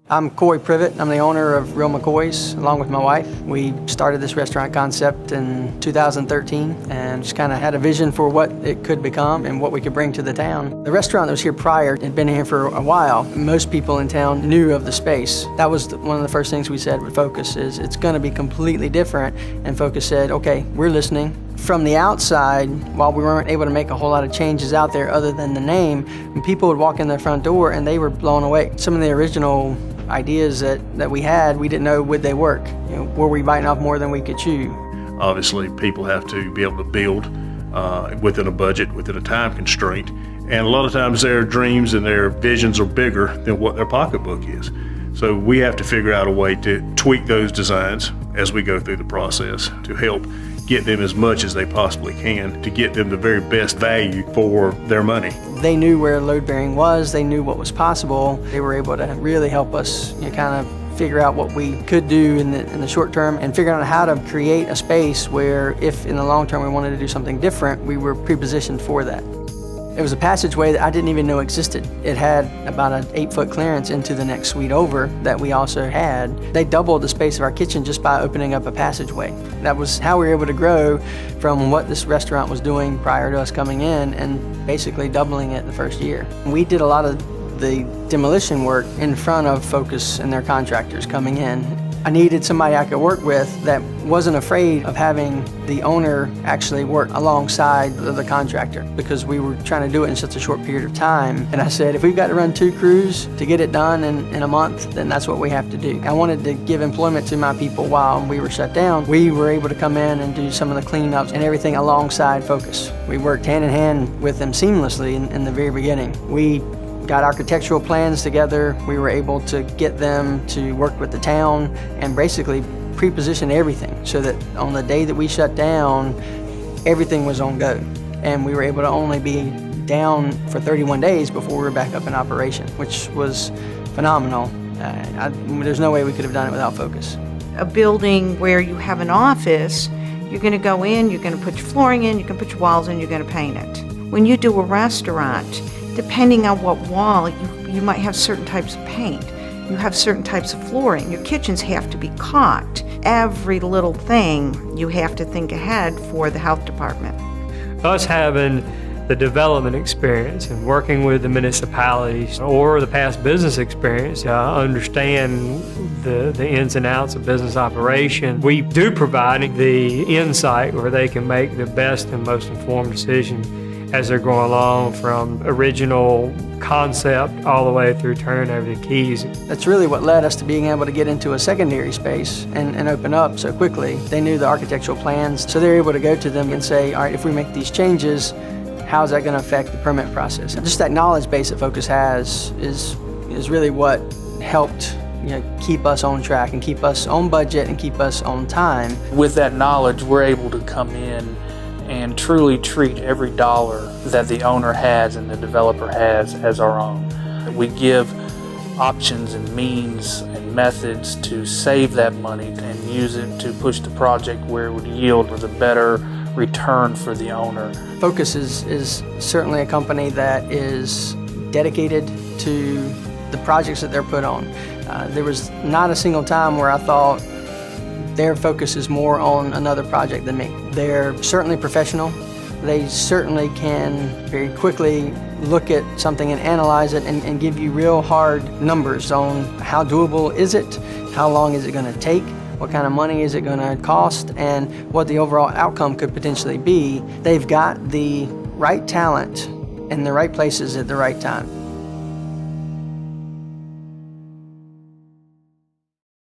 I'm Corey Privet. I'm the owner of McCoy's along with my wife. We started this restaurant concept in 2013 and just kind of had a vision for what it could become and what we could bring to the town. The restaurant that was here prior had been here for a while. Most people in town knew of the space. That was one of the first things we said with Focus is it's going to be completely different, and Focus said, okay, we're listening. From the outside, while we weren't able to make a whole lot of changes out there other than the name, and people would walk in their front door and they were blown away. Some of the original ideas that we had, we didn't know would they work. Were we biting off more than we could chew? Obviously, people have to be able to build within a budget, within a time constraint, and a lot of times their dreams and their visions are bigger than what their pocketbook is. So we have to figure out a way to tweak those designs as we go through the process to help get them as much as they possibly can to get them the very best value for their money. They knew where load bearing was, they knew what was possible. They were able to really help us kind of figure out what we could do in the short term and figure out how to create a space where if in the long term we wanted to do something different, we were pre-positioned for that. It was a passageway that I didn't even know existed. It had about an 8-foot clearance into the next suite over that we also had. They doubled the space of our kitchen just by opening up a passageway. That was how we were able to grow from what this restaurant was doing prior to us coming in and basically doubling it the first year. We did a lot of the demolition work in front of Focus and their contractors coming in. I needed somebody I could work with that wasn't afraid of having the owner actually work alongside the contractor because we were trying to do it in such a short period of time. And I said, if we've got to run 2 crews to get it done in a month, then that's what we have to do. I wanted to give employment to my people while we were shut down. We were able to come in and do some of the cleanups and everything alongside Focus. We worked hand in hand with them seamlessly in the very beginning. We got architectural plans together. We were able to get them to work with the town and basically pre-position everything so that on the day that we shut down, everything was on go. And we were able to only be down for 31 days before we were back up in operation, which was phenomenal. There's no way we could have done it without Focus. A building where you have an office, you're going to go in, you're going to put your flooring in, you can put your walls in, you're going to paint it. When you do a restaurant, depending on what wall, you might have certain types of paint. You have certain types of flooring. Your kitchens have to be caulked. Every little thing you have to think ahead for the health department. Us having the development experience and working with the municipalities or the past business experience, understand the ins and outs of business operation, we do provide the insight where they can make the best and most informed decision as they're going along from original concept all the way through turning over the keys. That's really what led us to being able to get into a secondary space and open up so quickly. They knew the architectural plans, so they're able to go to them and say, all right, if we make these changes, how's that going to affect the permit process? And just that knowledge base that Focus has is really what helped keep us on track and keep us on budget and keep us on time. With that knowledge, we're able to come in and truly treat every dollar that the owner has and the developer has as our own. We give options and means and methods to save that money and use it to push the project where it would yield with a better return for the owner. Focus is certainly a company that is dedicated to the projects that they're put on. There was not a single time where I thought their focus is more on another project than me. They're certainly professional. They certainly can very quickly look at something and analyze it and give you real hard numbers on how doable is it, how long is it going to take, what kind of money is it going to cost, and what the overall outcome could potentially be. They've got the right talent in the right places at the right time.